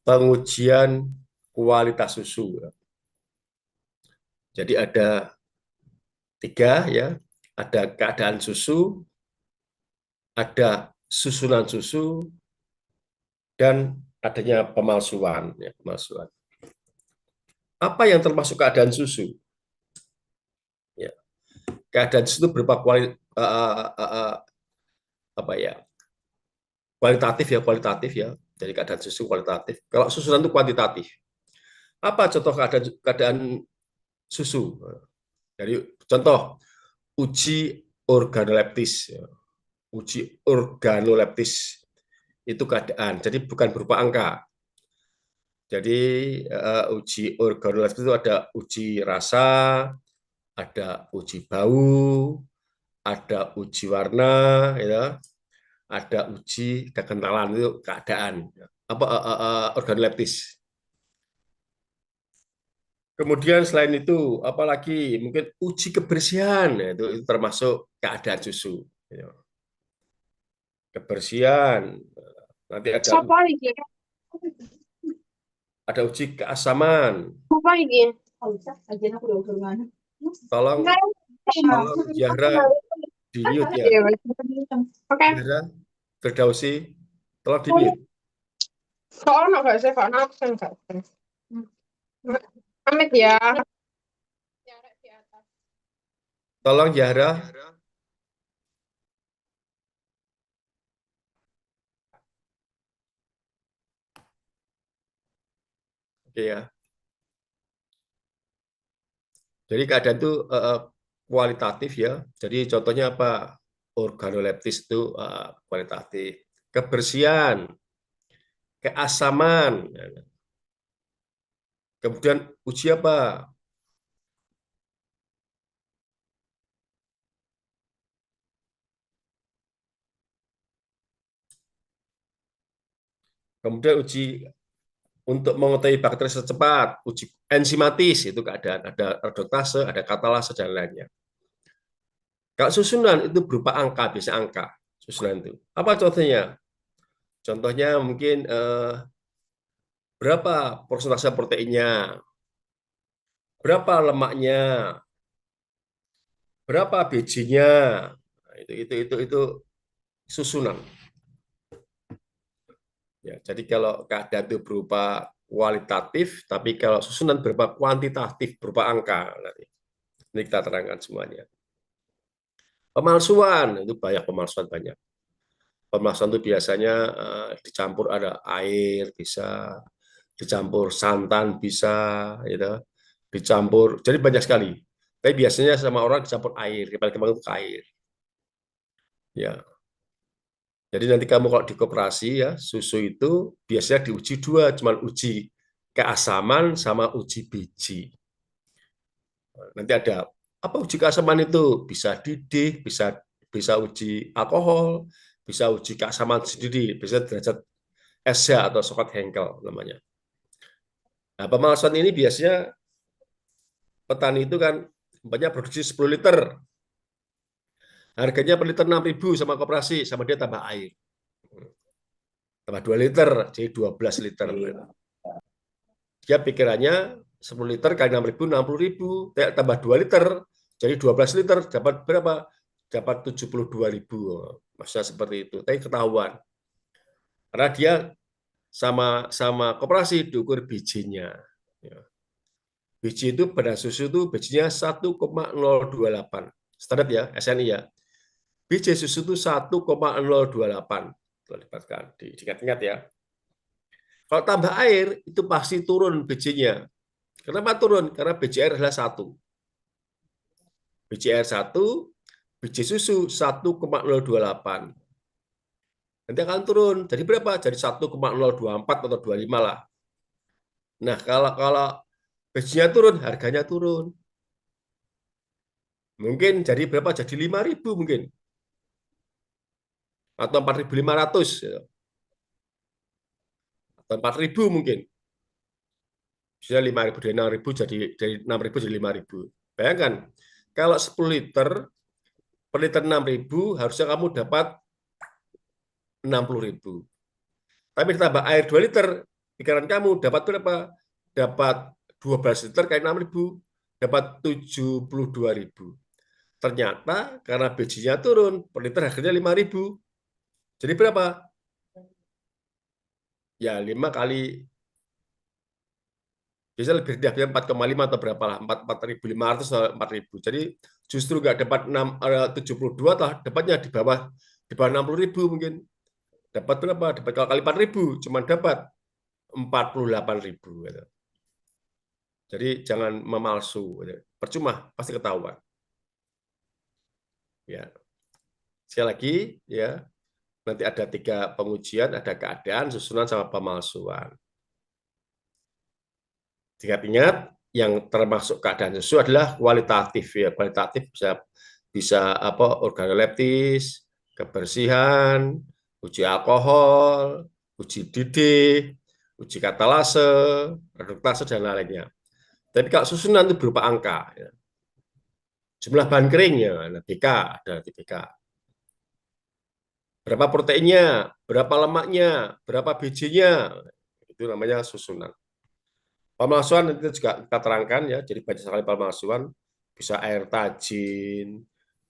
pengujian kualitas susu. Jadi ada 3 ya, ada keadaan susu, ada susunan susu, dan adanya pemalsuan. Ya, pemalsuan. Apa yang termasuk keadaan susu? Ya, keadaan susu itu berupa apa ya, kualitatif ya. Jadi keadaan susu kualitatif. Kalau susunan itu kuantitatif. Apa contoh keadaan susu? Jadi contoh uji organoleptis. Ya. Uji organoleptis itu keadaan. Jadi bukan berupa angka. Jadi uji organoleptis itu ada uji rasa, ada uji bau, ada uji warna, ya, ada uji kekentalan itu keadaan apa organoleptis. Kemudian selain itu, apalagi mungkin uji kebersihan, ya, itu termasuk keadaan susu. Ya. Kebersihan, nanti Siapa lagi? ada uji keasaman. Siapa lagi? Tolong, tolong Zahra di mute ya. Iya, oke. Zahra Firdausi, tolong di mute. Soalnya nggak sih, karena absen nggak sih. Amit ya. Tolong Zahra. Oke ya. Jadi keadaan itu kualitatif ya. Jadi contohnya apa? Organoleptis itu kualitatif. Kebersihan, keasaman. Kemudian uji apa? Kemudian uji untuk mengetahui bakteri secepat, uji enzimatis itu keadaan ada reduktase, ada katalase dan lainnya. Kalau susunan itu berupa angka, biasa angka susunan itu. Apa contohnya? Contohnya mungkin berapa persentase proteinnya, berapa lemaknya, berapa bijinya. Nah, itu susunan. Ya, jadi kalau keadaan itu berupa kualitatif, tapi kalau susunan berupa kuantitatif, berupa angka. Ini kita terangkan semuanya. Pemalsuan, itu banyak pemalsuan banyak. Pemalsuan itu biasanya dicampur ada air, bisa dicampur santan, bisa, gitu. Dicampur, jadi banyak sekali. Tapi biasanya sama orang dicampur air, paling gampang itu air. Ya, jadi nanti kamu kalau di koperasi ya, susu itu biasanya diuji 2, cuma uji keasaman sama uji biji. Nanti ada apa uji keasaman itu? Bisa didih, bisa bisa uji alkohol, bisa uji keasaman sendiri, bisa derajat ESA atau Scott Henkel namanya. Nah, pemalsuan ini biasanya petani itu kan banyak produksi 10 liter. Harganya per liter 6.000 sama koperasi, sama dia tambah air. Tambah 2 liter, jadi 12 liter. Dia pikirannya 10 liter kali 6.000, 60.000. Tambah 2 liter, jadi 12 liter, dapat berapa? Dapat 72.000. Maksudnya seperti itu. Tapi ketahuan. Karena dia sama sama koperasi diukur bijinya. Ya. Biji itu pada susu itu bijinya 1,028. Standar ya, SNI ya. Biji susu itu 1,028. Diingat-ingat ya. Kalau tambah air, itu pasti turun bijinya. Kenapa turun? Karena BCR adalah 1. BCR 1, biji susu 1,028. Nanti akan turun. Jadi berapa? Jadi 1,024 atau 25 lah. Nah, kalau bijinya turun, harganya turun. Mungkin jadi berapa? Jadi 5.000 mungkin. Atau 4.500. Atau 4.000 mungkin. Bisa 5.000 dari 6.000 jadi 6.000 jadi 5.000. Bayangkan, kalau 10 liter per liter 6.000 harusnya kamu dapat 60.000. Tapi ditambah air 2 liter pikiran kamu dapat berapa? Dapat 12 liter kali 6.000, dapat 72.000. Ternyata karena bijinya turun, per liter harganya 5.000. Jadi berapa? Ya 5 kali, biasanya lebih rendah, biasanya 4,5 atau berapa lah, 4.500 atau 4.000. Jadi justru nggak dapat 72, dapatnya di bawah 60.000 mungkin. Dapat berapa? Dapat kalau kali 4.000, cuma dapat 48.000. Gitu. Jadi jangan memalsu. Gitu. Percuma, pasti ketahuan. Ya, sekali lagi, ya nanti ada 3 pengujian, ada keadaan, susunan, sama pemalsuan. Ingat-ingat, yang termasuk keadaan susu adalah kualitatif ya. Kualitatif bisa bisa apa, organoleptis, kebersihan, uji alkohol, uji didih, uji katalase, reduktase, dan lainnya. Tapi kalau susunan itu berupa angka, ya. Jumlah bahan kering ya, nah, BK, ada di BK. Berapa proteinnya, berapa lemaknya, berapa bijinya, itu namanya susunan. Pemalsuan itu juga kita terangkan ya, jadi banyak sekali pemalsuan, bisa air tajin,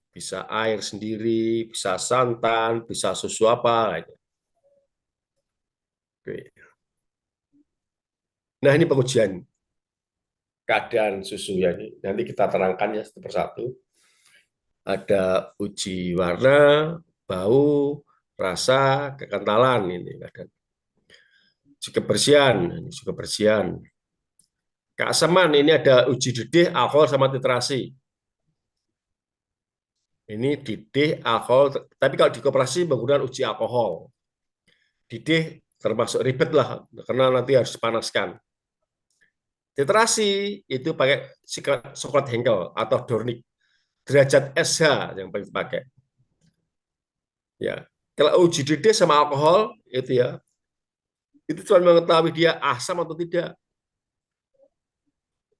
bisa air sendiri, bisa santan, bisa susu apa. Oke. Nah ini pengujian keadaan susu ya, nanti kita terangkan ya satu persatu. Ada uji warna, bau, rasa, kekentalan ini. Uji kebersihan, ini uji kebersihan. Keasaman ini ada uji didih, alkohol, sama titrasi. Ini didih, alkohol, tapi kalau di koperasi menggunakan uji alkohol. Didih termasuk ribet lah, karena nanti harus dipanaskan. Titrasi itu pakai coklat Henkel atau Dornick. Derajat SH yang paling dipakai. Ya, kalau uji didih sama alkohol itu ya, itu cuma mengetahui dia asam atau tidak.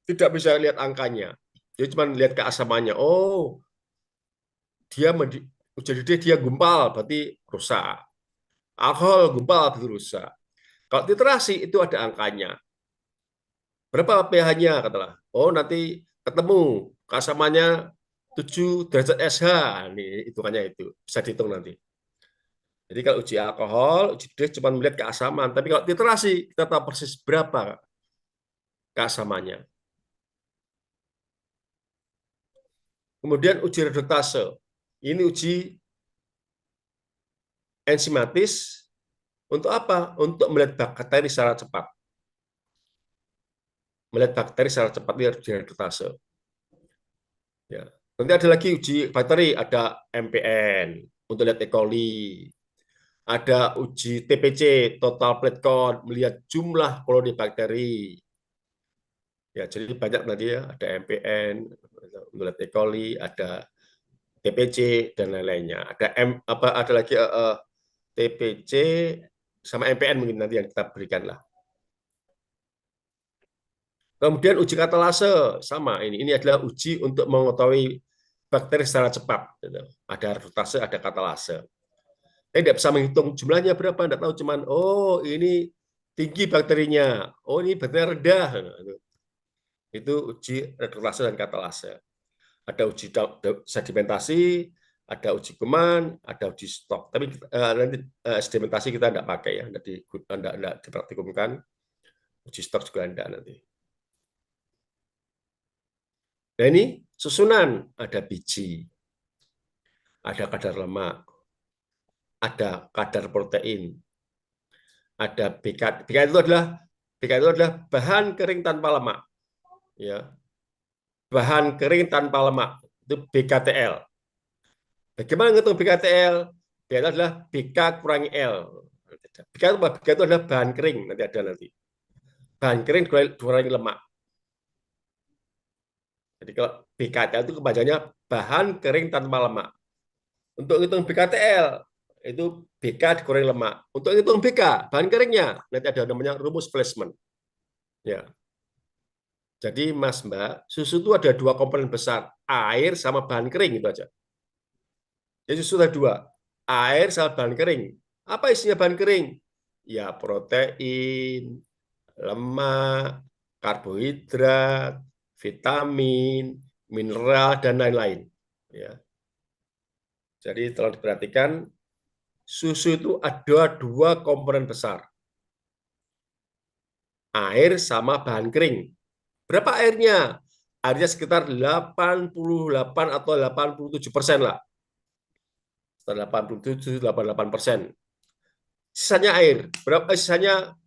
Tidak bisa lihat angkanya. Dia cuma lihat keasamannya. Oh, dia uji didih dia gumpal, berarti rusak. Alkohol gumpal, berarti rusak. Kalau titrasi itu ada angkanya. Berapa pH-nya katalah? Oh, nanti ketemu keasamannya 7 derajat SH. Ini hitungannya itu. Bisa dihitung nanti. Jadi kalau uji alkohol, uji didih cuma melihat keasaman. Tapi kalau titrasi, kita tahu persis berapa keasamannya. Kemudian uji reduktase. Ini uji enzimatis untuk apa? Untuk melihat bakteri secara cepat. Melihat bakteri secara cepat, ini uji reduktase. Ya. Nanti ada lagi uji bakteri, ada MPN untuk lihat E. coli. Ada uji TPC, total plate count, melihat jumlah koloni bakteri. Ya, jadi banyak tadi ya, ada MPN, melihat E. coli, ada TPC dan lain-lainnya. Ada lagi TPC sama MPN mungkin nanti yang kita berikan lah. Kemudian uji katalase sama ini adalah uji untuk mengetahui bakteri secara cepat. Gitu. Ada reduktase, ada katalase. Saya tidak bisa menghitung jumlahnya berapa, tidak tahu, cuman oh ini tinggi bakterinya, oh ini bakteri rendah. Itu uji reduktase dan katalase. Ada uji sedimentasi, ada uji kuman, ada uji stok. Tapi nanti sedimentasi kita tidak pakai ya, tidak dipraktikumkan. Uji stok juga tidak nanti. Nah ini susunan, ada biji, ada kadar lemak, ada kadar protein, ada BK. BK itu adalah bahan kering tanpa lemak. Ya. Bahan kering tanpa lemak, itu BKTL. Bagaimana menghitung BKTL? BKTL adalah BK kurangi L. BK itu adalah bahan kering, nanti ada nanti. Bahan kering kurangi lemak. Jadi kalau BKTL itu kepanjangannya bahan kering tanpa lemak. Untuk hitung BKTL, itu BK dikurangi lemak. Untuk hitung BK, bahan keringnya, nanti ada namanya rumus placement. Ya. Jadi Mas Mbak, susu itu ada 2 komponen besar, air sama bahan kering itu aja. Jadi susu ada 2, air sama bahan kering. Apa isinya bahan kering? Ya protein, lemak, karbohidrat, vitamin, mineral, dan lain-lain. Ya. Jadi tolong diperhatikan, susu itu ada dua komponen besar, air sama bahan kering. Berapa airnya? Airnya sekitar 88 atau 87% lah. 87, 88%. Sisanya air. Berapa sisanya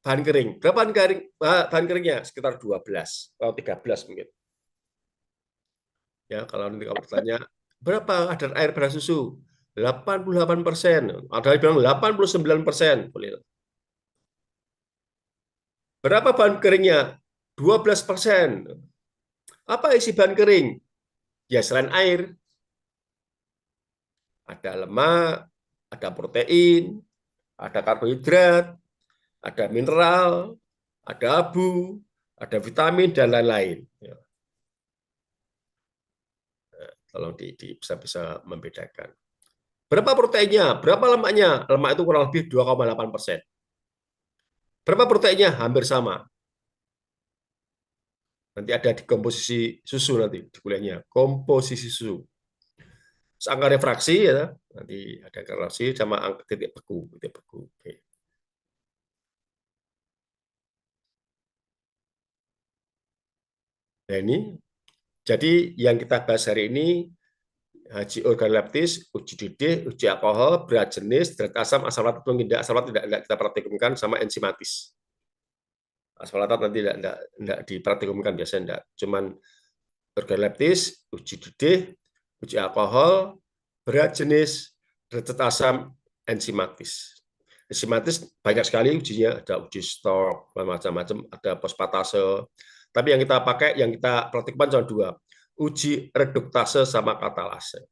bahan kering? Berapa bahan keringnya? Sekitar 12 atau 13 mungkin. Ya, kalau nanti kamu bertanya, berapa kadar air pada susu? 88%. Ada yang bilang 89%. Boleh. Berapa bahan keringnya? 12%. Apa isi bahan kering? Ya selain air, ada lemak, ada protein, ada karbohidrat, ada mineral, ada abu, ada vitamin, dan lain-lain. Ya, tolong bisa membedakan. Berapa proteinnya? Berapa lemaknya? Lemak itu kurang lebih 2,8%. Berapa proteinnya? Hampir sama. Nanti ada di komposisi susu nanti di kuliahnya. Komposisi susu. Terus angka refraksi ya, nanti ada refraksi sama angka titik beku. Titik beku. Oke. Nah ini, jadi yang kita bahas hari ini, uji organoleptis, uji didih, uji alkohol, berat jenis, zat asam, asam latat, asam latat tidak kita praktikumkan, sama enzimatis. Asam latat nanti tidak dipraktikumkan biasanya tidak. Cuman organoleptis, uji didih, uji alkohol, berat jenis, zat asam, enzimatis. Enzimatis banyak sekali ujinya, ada uji stok, macam-macam, ada fosfatase. Tapi yang kita pakai, yang kita praktikkan cuma dua, uji reduktase sama katalase.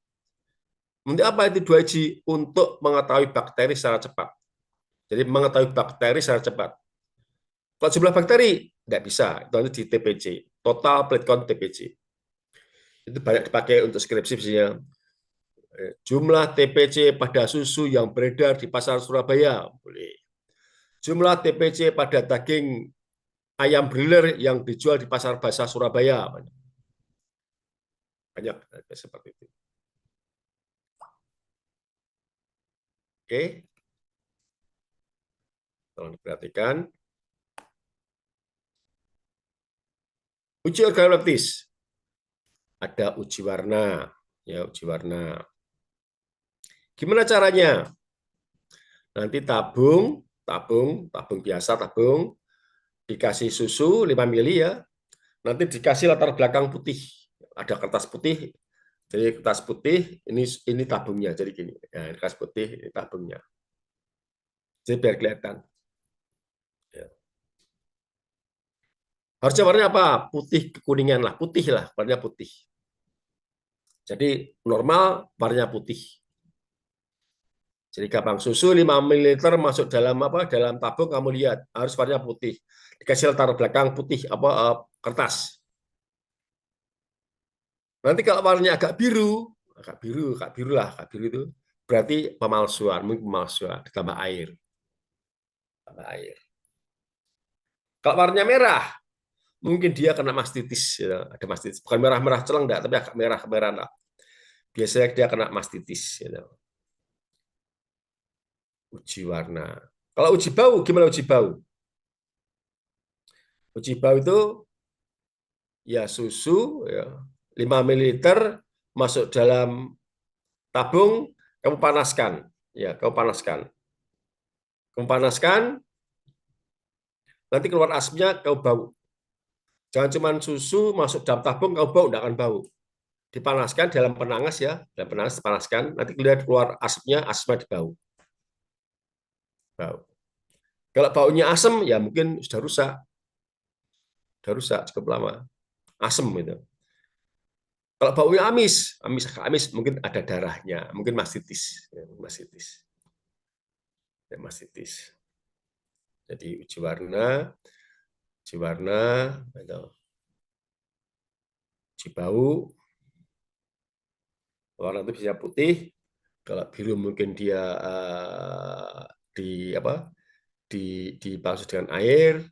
Untuk apa itu dua uji? Untuk mengetahui bakteri secara cepat. Jadi mengetahui bakteri secara cepat. Kalau jumlah bakteri, tidak bisa. Itu nanti di TPC, total plate count TPC. Itu banyak dipakai untuk skripsi misalnya. Jumlah TPC pada susu yang beredar di pasar Surabaya, boleh. Jumlah TPC pada daging ayam broiler yang dijual di pasar basah Surabaya, banyak seperti itu. Oke, tolong diperhatikan. Uji organoleptis, ada uji warna, ya uji warna. Gimana caranya? Nanti tabung biasa, dikasih susu 5 mili ya. Nanti dikasih latar belakang putih. Ada kertas putih. Jadi kertas putih ini tabungnya. Jadi gini, ya, kertas putih ini tabungnya. Jadi biar kelihatan. Ya. Harusnya warnanya apa? Putih kekuningan lah, warnanya putih. Jadi normal warnanya putih. Jadi gampang, susu 5 ml masuk dalam dalam tabung, kamu lihat harus warnanya putih. Dikasih latar belakang putih kertas. Nanti kalau warnanya agak biru lah, agak biru itu berarti pemalsuan, mungkin pemalsuan ditambah air. Tambah air. Kalau warnanya merah, mungkin dia kena mastitis, ya. Ada mastitis. Bukan merah-merah celeng enggak, tapi agak merah-merah lah. Biasanya dia kena mastitis, ya. Uji warna. Kalau uji bau, gimana uji bau? Uji bau itu ya susu ya 5 ml masuk dalam tabung, kamu panaskan. Ya, kamu panaskan. Kamu panaskan, nanti keluar asapnya, kamu bau. Jangan cuma susu masuk dalam tabung, kamu bau, tidak akan bau. Dipanaskan dalam penangas ya, dalam penangas dipanaskan, nanti keluar asapnya dibau. Bau. Kalau baunya asam, ya mungkin sudah rusak cukup lama. Asam itu. Kalau baunya amis mungkin ada darahnya, mungkin mastitis, ya, mastitis. Ya, mastitis. Jadi uji warna, uji bau, warna itu bisa putih, kalau biru mungkin dia di apa? dibasuh dengan air,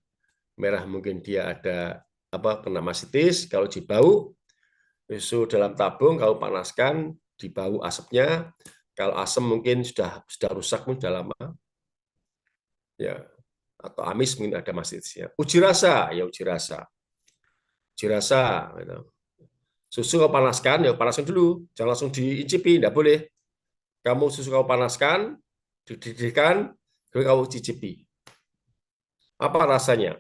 merah mungkin dia ada kena masitis. Kalau uji bau, susu dalam tabung kamu panaskan, di bau asapnya. Kalau asam mungkin sudah rusak, sudah lama, ya, atau amis mungkin ada masitisnya. Uji rasa, ya uji rasa, gitu. Susu kau panaskan, ya panaskan dulu, jangan langsung diicipi, tidak boleh. Kamu susu kau panaskan, dididihkan, lalu kau cicipi. Apa rasanya?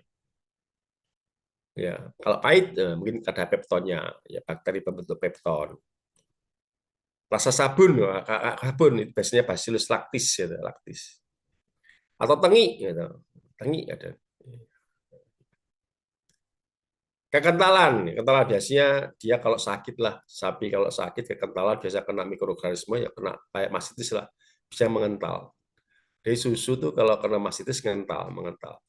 Ya, kalau pahit, mungkin ada peptonnya, ya bakteri pembentuk pepton. Rasa sabun, sabun itu biasanya Bacillus lactis, ya, lactis. Atau tengi, gitu. Tengi ada. Kekentalan, kekentalan biasanya dia kalau sakit lah, sapi kalau sakit kekentalan biasa kena mikroorganisme, ya kena kayak mastitis lah, bisa mengental. Dari susu tuh kalau kena mastitis mengental.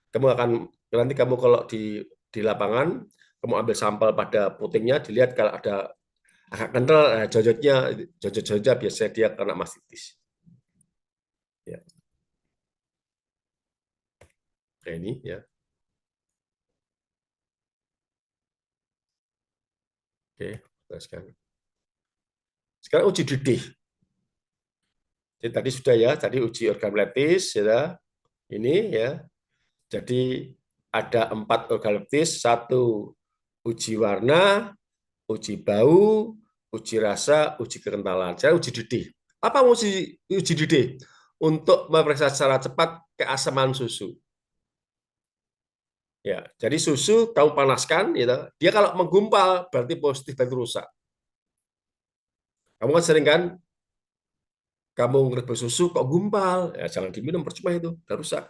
Kamu akan nanti kamu kalau di lapangan kamu ambil sampel pada putingnya, dilihat kalau ada agak kental, jojotnya biasanya dia kena mastitis. Ya. Kayak ini ya. Oke, teruskan. Sekarang uji didih. Jadi tadi sudah ya, tadi uji organoleptis ya. Ini ya. Jadi ada 4 organoleptis, 1 uji warna, uji bau, uji rasa, uji kekentalan. Saya uji didih. Apa uji didih? Untuk memeriksa secara cepat keasaman susu. Ya, jadi susu kamu panaskan, gitu. Dia kalau menggumpal berarti positif, berarti rusak. Kamu kan sering kan, kamu ngerebus susu kok gumpal, ya jangan diminum, percuma itu, udah rusak.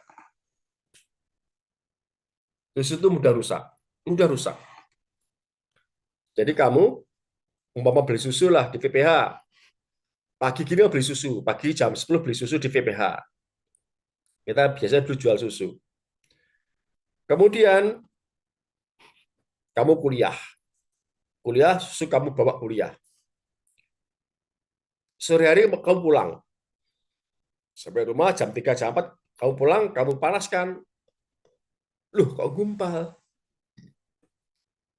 Susu itu mudah rusak, mudah rusak. Jadi kamu umpama beli susu lah di VPH, pagi gini beli susu, pagi jam 10 beli susu di VPH. Kita biasanya beli jual susu. Kemudian kamu kuliah susu kamu bawa kuliah. Sore hari kamu pulang, sampai rumah jam 3 jam 4 kamu pulang, kamu panaskan. Loh, kok gumpal?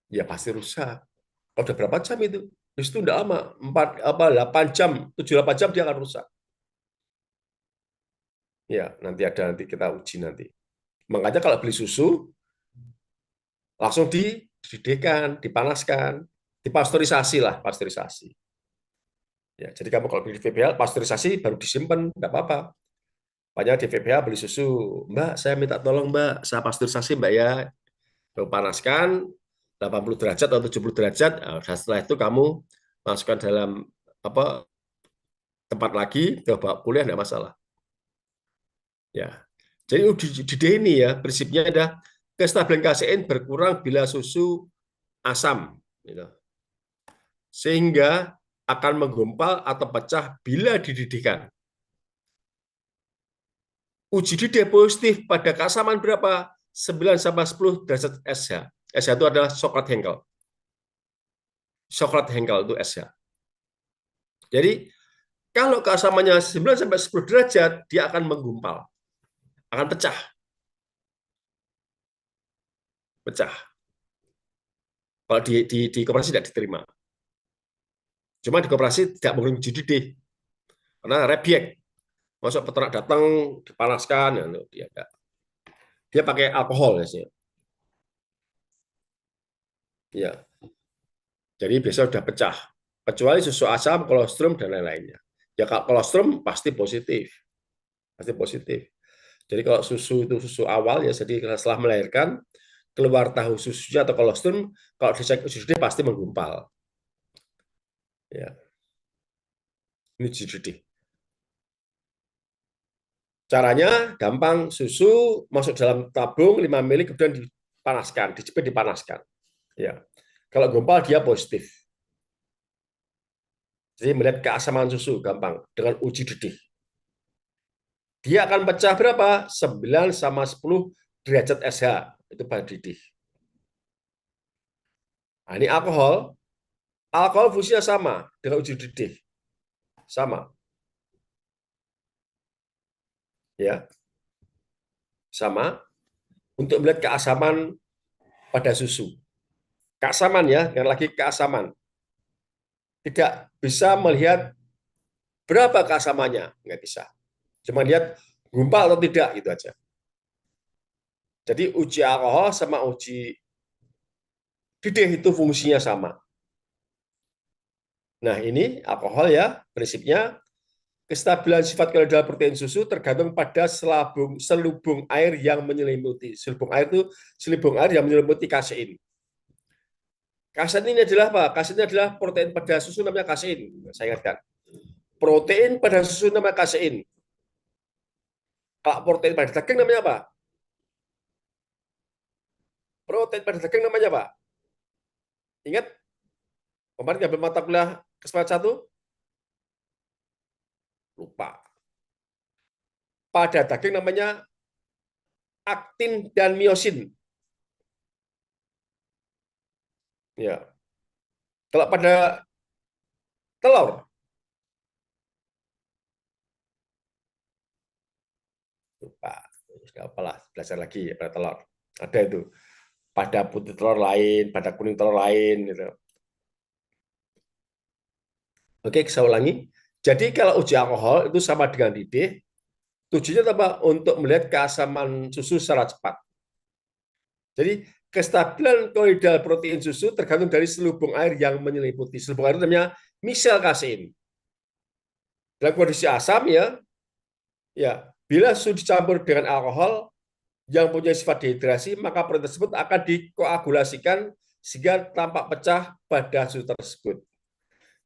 Ya pasti rusak. Kalau udah berapa jam itu? Terus itu udah lama, 8 jam, 7-8 jam dia akan rusak. Ya, nanti kita uji nanti. Makanya kalau beli susu langsung dididihkan, dipanaskan, dipasteurisasi lah, pasteurisasi. Ya, jadi kamu kalau beli di VPH pasteurisasi baru disimpan, enggak apa-apa. Banyak di VPH beli susu, Mbak, saya minta tolong Mbak, saya pasteurisasi Mbak ya. Kamu panaskan 80 derajat atau 70 derajat, nah, setelah itu kamu masukkan dalam tempat lagi, ke bawa kuliah enggak masalah. Ya. Jadi di ini ya, prinsipnya ada kestabilan kasein berkurang bila susu asam, gitu. Sehingga akan menggumpal atau pecah bila dididihkan. Uji didih positif pada keasaman berapa? 9-10 derajat SH. SH itu adalah Shockley Henkel. Shockley Henkel itu SH. Jadi kalau keasamannya 9-10 derajat, dia akan menggumpal, akan pecah. Pecah. Kalau di koperasi tidak diterima. Cuma di koperasi tidak mungkin uji didih. Karena rebiek. Masuk peternak datang, dipanaskan, ya, dia pakai alkohol biasanya. Ya, jadi biasanya sudah pecah. Kecuali susu asam, kolostrum, dan lain-lainnya. Ya kalau kolostrum pasti positif. Pasti positif. Jadi kalau susu itu susu awal, ya jadi setelah melahirkan, keluar tahu susunya atau kolostrum, kalau dicek uji didih pasti menggumpal. Ya. Ini uji didih. Caranya gampang, susu masuk dalam tabung 5 ml, kemudian dipanaskan, dijepit dipanaskan. Ya. Kalau gumpal dia positif. Jadi melihat keasaman susu gampang dengan uji didih. Dia akan pecah berapa? 9-10 derajat SH. Itu pada didih. Nah, ini alkohol. Alkohol fungsinya sama dengan uji didih. Sama. Ya. sama untuk melihat keasaman pada susu. Keasaman ya, yang lagi keasaman. Tidak bisa melihat berapa keasamannya, nggak bisa. Cuma lihat gumpal atau tidak, gitu aja. Jadi uji alkohol sama uji didih itu fungsinya sama. Nah ini alkohol ya, prinsipnya kestabilan sifat kolloidal protein susu tergantung pada selubung air yang menyelimuti. Selubung air itu selubung air yang menyelimuti kasein. Kasein ini adalah apa? Kasein ini adalah protein pada susu namanya kasein. Saya ingatkan. Protein pada susu namanya kasein. Kalau protein pada daging namanya apa? Protein pada daging namanya apa? Ingat, kemarin ngambil mata kuliah kesempatan satu? Lupa. Pada daging namanya aktin dan miosin. Ya. Kalau pada telur, lupa. Nggak apalah, belajar lagi ya pada telur. Ada itu. Pada putih telur lain, pada kuning telur lain. Gitu. Oke, saya ulangi. Jadi kalau uji alkohol itu sama dengan didih, tujuannya apa? Untuk melihat keasaman susu secara cepat. Jadi kestabilan kolloidal protein susu tergantung dari selubung air yang menyelimuti. Selubung air itu namanya misel kasein. Dalam kondisi asam ya bila susu dicampur dengan alkohol yang punya sifat dehidrasi, maka protein tersebut akan dikoagulasikan sehingga tampak pecah pada susu tersebut.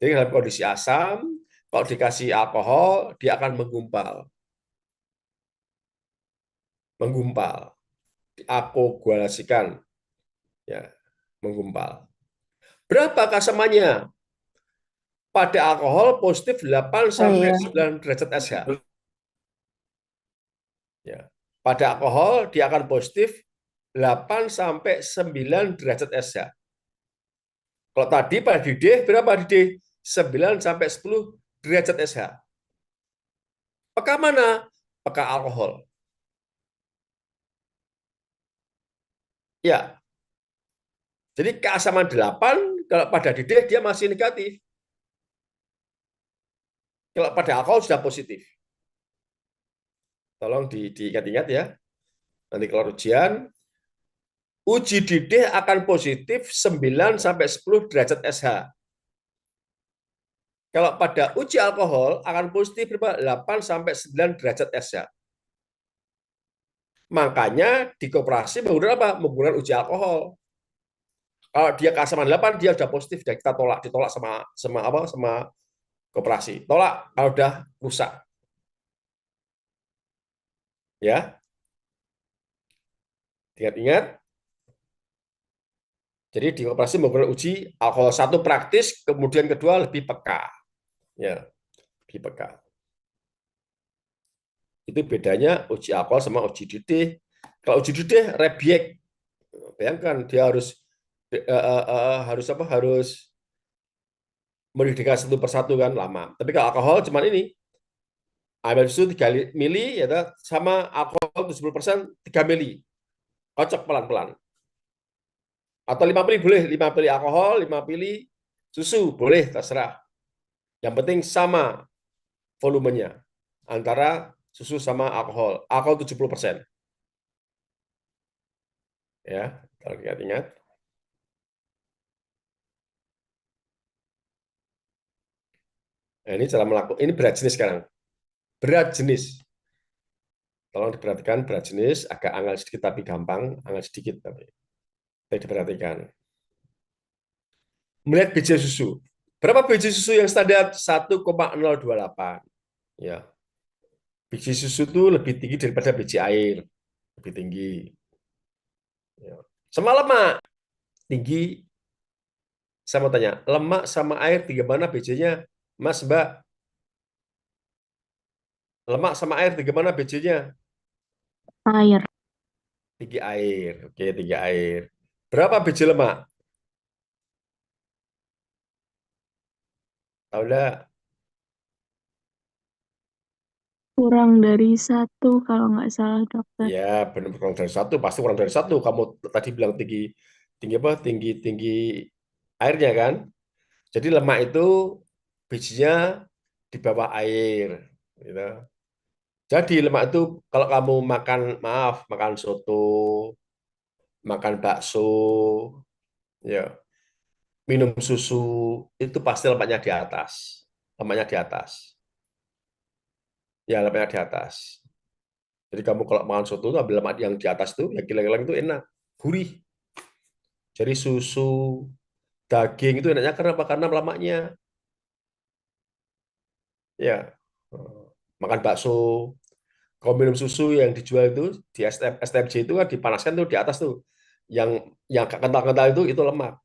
Jadi dalam kondisi asam, kalau dikasih alkohol, dia akan menggumpal, diakoagulasikan, ya, menggumpal. Berapa keasamannya? Pada alkohol positif 8 Oh sampai iya. 9 derajat SH. Ya. Pada alkohol dia akan positif 8 sampai 9 derajat SH. Kalau tadi pada didih berapa didih? 9 sampai 10 derajat SH. Apakah mana? Apakah alkohol? Ya. Jadi keasaman 8 kalau pada didih dia masih negatif. Kalau pada alkohol sudah positif. Tolong diingat-ingat ya. Nanti kalau ujian, uji didih akan positif 9 sampai 10 derajat SH. Kalau pada uji alkohol akan positif berapa? 8 sampai 9 derajat SH. Makanya di koperasi menggunakan apa? Menggunakan uji alkohol. Kalau dia keasaman 8 dia sudah positif, dan kita ditolak sama koperasi. Tolak kalau udah rusak. Ya, ingat-ingat. Jadi di koperasi menggunakan uji alkohol satu praktis, kemudian kedua lebih peka. Ya, lebih peka. Itu bedanya uji alkohol sama uji didih. Kalau uji didih rebiek, bayangkan dia harus mendidihkan satu persatu kan lama. Tapi kalau alkohol cuman ini ambil susu 3 mili ya sama alkohol 70% 3 mili. Kocok pelan-pelan. Atau 5 mili boleh, 5 mili alkohol, 5 mili susu boleh terserah. Yang penting sama volumenya antara susu sama alkohol. Alkohol 70%. Ya, kalau ingat-ingat. Nah, ini cara melakukan ini berat jenis sekarang. Berat jenis. Tolong diperhatikan berat jenis agak angel sedikit tapi gampang, angel sedikit tapi diperhatikan. Melihat biji susu. Berapa biji susu yang standar? 1,028. Ya. Biji susu itu lebih tinggi daripada biji air. Lebih tinggi. Ya. Sama lemak. Tinggi. Saya mau tanya, lemak sama air tinggi mana bijinya? Mas, Mbak. Lemak sama air tinggi mana bijinya? Air. Tinggi air. Oke, tinggi air. Berapa biji lemak? Tahu enggak? kurang dari 1 kalau nggak salah dokter. Ya, benar kurang dari 1, pasti kurang dari 1. Kamu tadi bilang tinggi tinggi apa? Tinggi tinggi airnya kan. Jadi lemak itu bijinya di bawah air, gitu. Jadi lemak itu kalau kamu makan, maaf, makan soto, makan bakso, ya, minum susu, itu pasti lemaknya di atas. Lemaknya di atas. Ya, lemaknya di atas. Jadi kamu kalau makan soto itu ambil lemak yang di atas itu, ya gilang-gilang itu enak, gurih. Jadi susu, daging itu enaknya karena apa? Karena lemaknya. Ya, makan bakso, kalau minum susu yang dijual itu di STMJ itu kan dipanaskan tuh di atas tuh. Yang kental-kental itu lemak.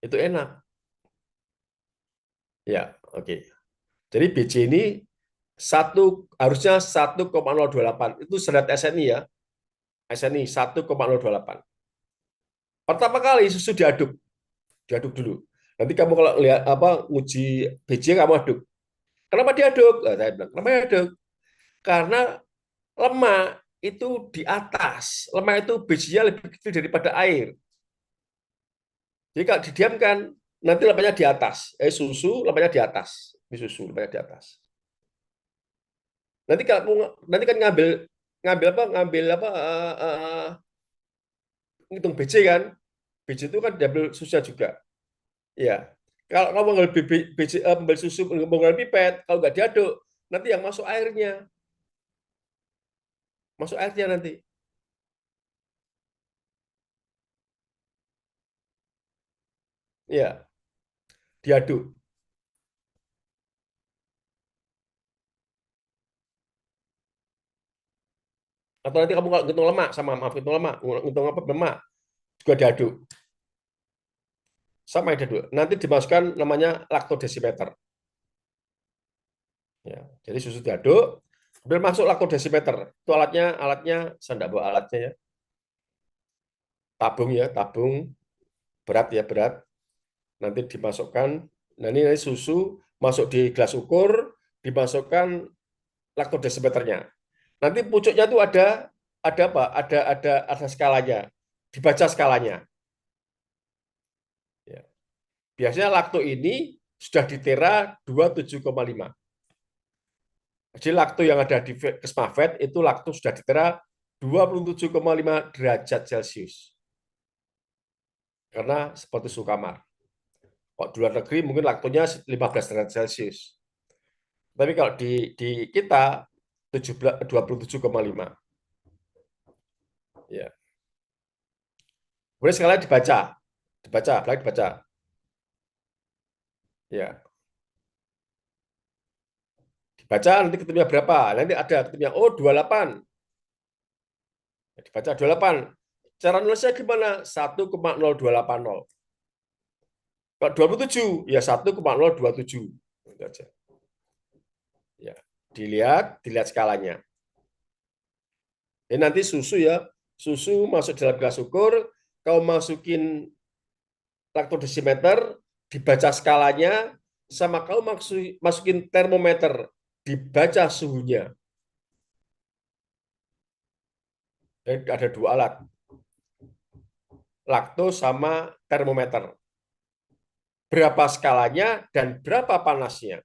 Itu enak. Ya, oke. Jadi BJ ini harusnya 1,028. Itu standar SNI ya. SNI 1,028. Pertama kali susu diaduk dulu. Nanti kamu kalau lihat apa uji BJ kamu aduk. Kenapa diaduk? Nah, saya bilang, kenapa diaduk? Karena lemak itu di atas. Lemak itu bijinya lebih kecil daripada air. Jadi kalau didiamkan, nanti lemaknya di atas. Susu lemaknya di atas. Ini susu lemaknya di atas. Nanti kalau nanti kan ngambil ngambil apa? Ngambil apa? Ngitung BC kan? BC itu kan diambil susunya juga. Ya. Kalau kamu ngambil BC, ambil susu, ngambil pipet, kalau nggak diaduk, nanti yang masuk airnya. Masuk airnya nanti. Ya, diaduk. Atau nanti kamu kalau ngitung lemak sama maaf ngitung lemak, ngitung apa lemak juga diaduk. Sama diaduk. Nanti dimasukkan namanya laktodesimeter. Ya, jadi susu diaduk, kemudian masuk laktodesimeter. Itu alatnya saya enggak bawa alatnya ya. Tabung ya, tabung berat ya berat. Nanti dimasukkan. Nah ini susu masuk di gelas ukur, dimasukkan laktodesimeternya. Nanti pucuknya tuh ada apa? Ada skalanya. Dibaca skalanya. Ya. Biasanya lakto ini sudah di tera 27,5. Jadi lakto yang ada di Kesmafed itu lakto sudah di tera 27,5 derajat Celcius. Karena seperti suhu kamar. Kalau di luar negeri mungkin laktonya 15 derajat Celcius. Tapi kalau di kita 27,5. Ya. Kemudian sekalian apalagi dibaca. Ya, dibaca nanti ketemunya berapa? Nanti ada ketemunya 28. Ya, dibaca 28. Cara nulisnya gimana? 1,0280. Kalau 27 ya 1,027. Itu aja. Ya, dilihat skalanya. Ini nanti susu ya, susu masuk dalam gelas ukur, kau masukin laktodesimeter, dibaca skalanya, sama kau masukin termometer, dibaca suhunya. Jadi ada 2 alat, lakto sama termometer. Berapa skalanya dan berapa panasnya.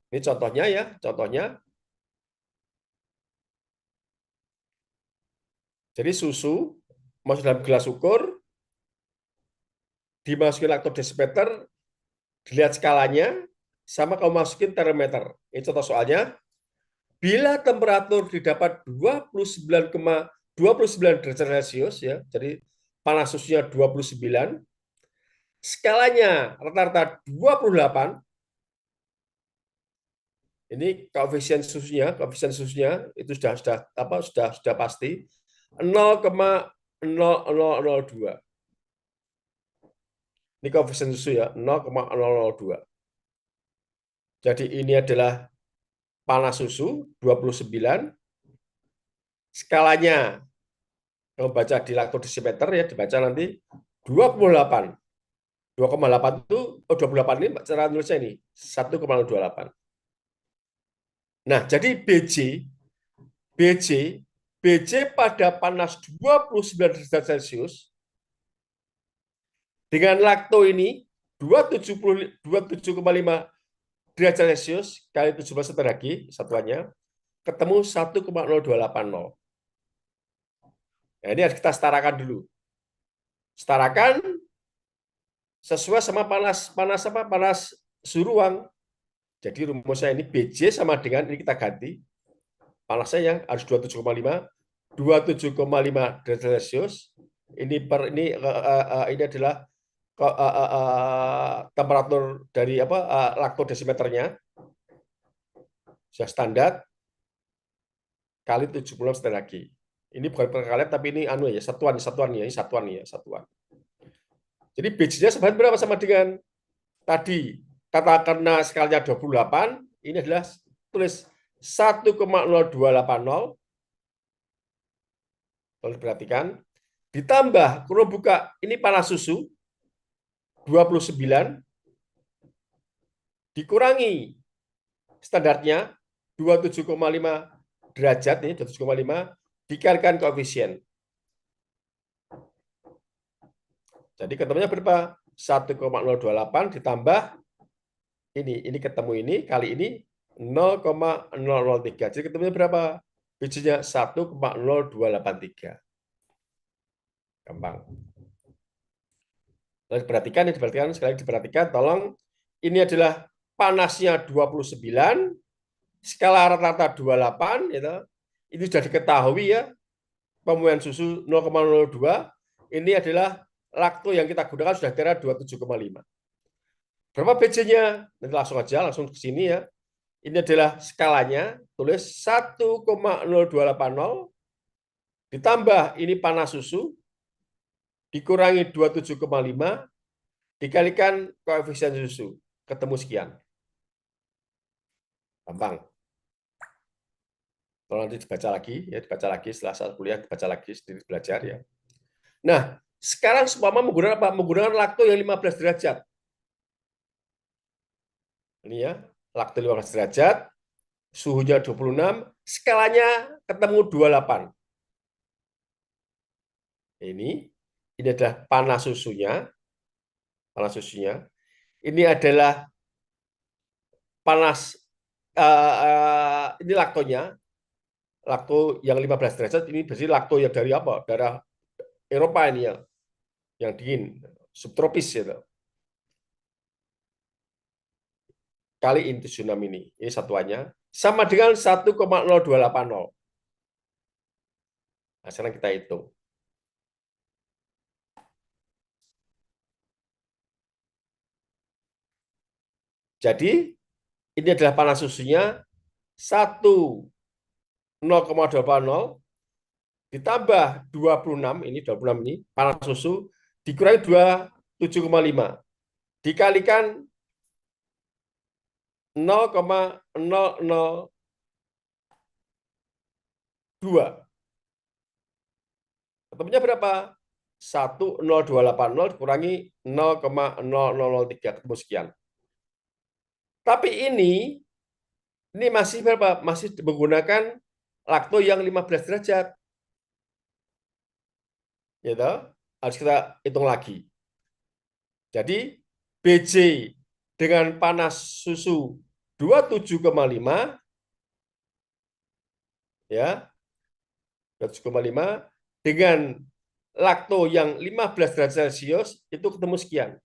Ini contohnya ya, contohnya. Jadi susu masuk dalam gelas ukur, dimasukin laktodesimeter, dilihat skalanya, sama kamu masukin termometer. Ini contoh soalnya. Bila temperatur didapat 29 derajat Celcius, ya, jadi panas susunya 29, skalanya rata-rata 28, ini koefisien susunya itu sudah pasti 0,0002. Ini koefisien susu ya, 0,002. Jadi ini adalah panas susu 29, skalanya kalau baca di laktodesimeter ya dibaca nanti 28. 2,8 itu 28 ini cara nulisnya ini 1,28. Nah, jadi BJ pada panas 29 derajat Celcius dengan lakto ini 27,5 derajat Celcius kali 17 lagi satuannya ketemu 1,0280. Nah, ini harus kita setarakan dulu. Setarakan sesuai sama panas suhu ruang. Jadi rumusnya ini BJ sama dengan ini kita ganti. Panasnya yang harus 27,5 derajat Celcius. Ini adalah temperatur dari laktodesimeternya sudah standar kali 70 lagi. Ini bukan perkalian tapi ini satuan. Jadi BJ-nya sebenarnya berapa sama dengan tadi? Karena skalanya 28, ini adalah tulis 1,0280. Kalau diperhatikan, ditambah kurung buka ini panas susu 29 dikurangi standarnya 27,5 derajat ini 27,5 dikalikan koefisien. Jadi ketemunya berapa? 1,028 ditambah ini ketemu ini kali ini 0,003. Jadi ketemunya berapa? BJ-nya 1,0283. Gampang. Lalu diperhatikan sekali diperhatikan, tolong ini adalah panasnya 29, skala rata-rata 28, gitu. Ini sudah diketahui ya, pemuaian susu 0,02, ini adalah lakto yang kita gunakan sudah kira 27,5. Berapa BJ-nya? Nanti langsung ke sini ya. Ini adalah skalanya, tulis 1,0280 ditambah ini panas susu dikurangi 27,5 dikalikan koefisien susu, ketemu sekian. Gampang. Kalau nanti dibaca lagi setelah saat kuliah dibaca lagi sendiri belajar ya. Nah, sekarang seumpama menggunakan apa? Menggunakan lakto yang 15 derajat. Ini ya, lakto 15 derajat, suhunya 26, skalanya ketemu 28. Ini adalah panas susunya. Ini adalah panas ini laktonya. Lakto yang 15 derajat ini berarti lakto yang dari apa? Dari Eropa ini ya. Yang dingin, subtropis gitu. Kali inti tsunami ini satuannya sama dengan 1,0280. Nah, sekarang kita hitung. Jadi ini adalah panas susunya 0,280 ditambah 26 ini panas susu dikurangi 27,5 dikalikan 0,002. Ketemunya berapa? 1,0280 dikurangi 0,0003 ketemu sekian. Tapi ini masih berapa? Masih menggunakan lakto yang 15 derajat. Gitu. Harus kita hitung lagi. Jadi BJ dengan panas susu 27,5 ya. 27,5 dengan lakto yang 15 derajat Celcius itu ketemu sekian.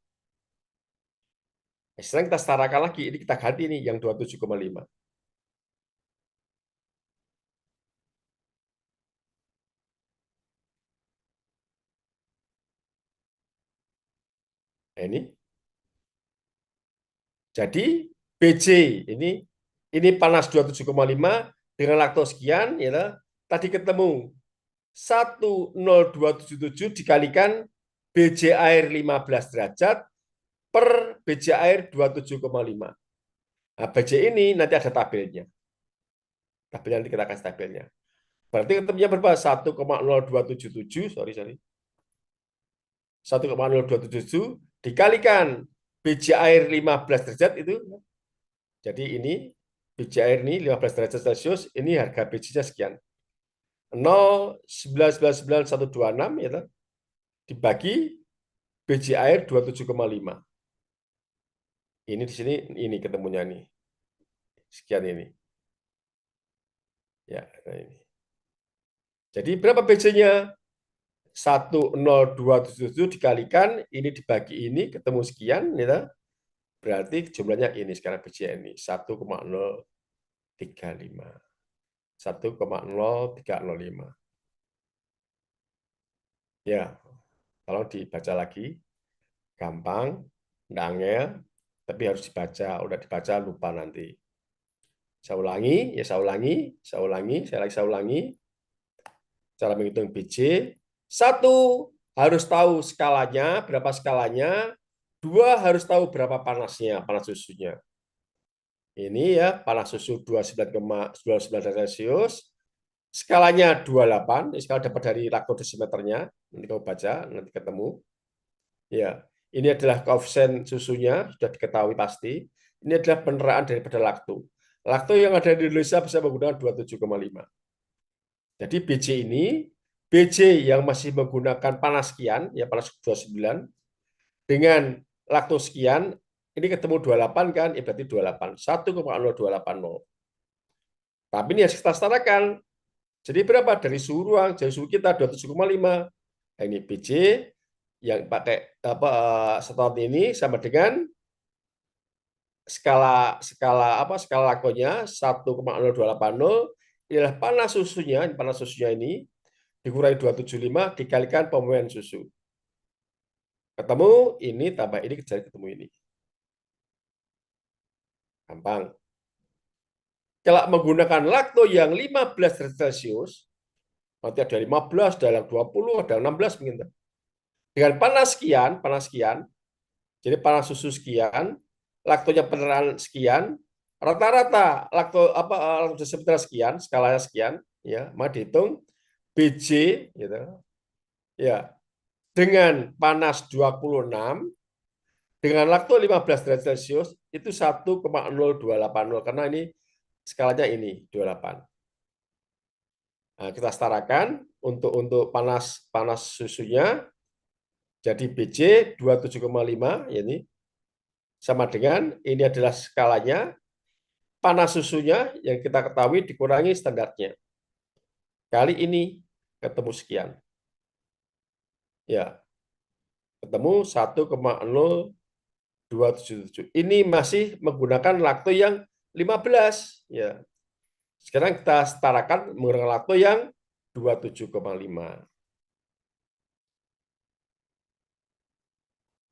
Sekarang kita setarakan lagi, ini kita ganti nih yang 27,5. Nah, ini. Jadi BJ ini panas 27,5 dengan lakto sekian ya. Tadi ketemu 1,0277 dikalikan BJ air 15 derajat per BJ air 27,5. Nah, BJ ini nanti ada tabelnya. Tabelnya nanti kita kasih tabelnya. Berarti ketemunya berapa? 1,0277, sorry. 1,0277 dikalikan BJ air 15 derajat itu. Jadi ini biji air ini 15 derajat Celcius, ini harga bijinya sekian. 0,1999126 ya, dibagi biji air 27,5. Ini di sini ini ketemunya nih. Sekian ini. Ya, nah ini. Jadi berapa bijinya? 10277 dikalikan ini dibagi ini ketemu sekian ya. Berarti jumlahnya ini sekarang bijinya ini 1,035. 1,0305. Ya, kalau dibaca lagi gampang, nggak angel, tapi harus dibaca. Udah dibaca lupa nanti. Saya ulangi, ya saya ulangi, saya ulangi. Cara menghitung BJ. 1, harus tahu skalanya, berapa skalanya. 2, harus tahu berapa panasnya, panas susunya. Ini ya, panas susu 29,99 derajat Celcius. Skalanya 28, ini skala dapat dari laktodesimeternya. Nanti kamu baca, nanti ketemu. Ya, ini adalah koefisien susunya, sudah diketahui pasti. Ini adalah peneraan daripada lakto. Lakto yang ada di Indonesia bisa menggunakan 27,5. Jadi BJ ini, BJ yang masih menggunakan panas sekian, ya panas 29, dengan lakto sekian, ini ketemu 28 kan, ya berarti 28, 1,0280. Tapi ini harus kita setarakan. Jadi berapa? Dari suhu ruang, jadi suhu kita 27,5. Nah, ini BJ yang pakai setoran ini sama dengan skala laktonya 1,0280 ialah panas susunya ini dikurangi 275 dikalikan pemenuhan susu. Ketemu ini tambah ini jadi ketemu ini. Gampang. Kalau menggunakan lakto yang 15 derajat Celcius, nanti ada 15, ada 20, ada 16 mungkin. Dengan panas sekian, jadi panas susu sekian, laktonya peneraan sekian, rata-rata lakto sekian, skalanya sekian, ya, maka dihitung BJ gitu. Ya, dengan panas 26 dengan lakto 15 derajat Celcius itu 1,0280 karena ini skalanya ini 28. Nah, kita setarakan untuk panas susunya jadi BJ 27,5 ya ini sama dengan ini adalah skalanya panas susunya yang kita ketahui dikurangi standarnya. Kali ini ketemu sekian. Ya. Ketemu 1,0277. Ini masih menggunakan lakto yang 15 ya. Sekarang kita setarakan menggunakan lakto yang 27,5.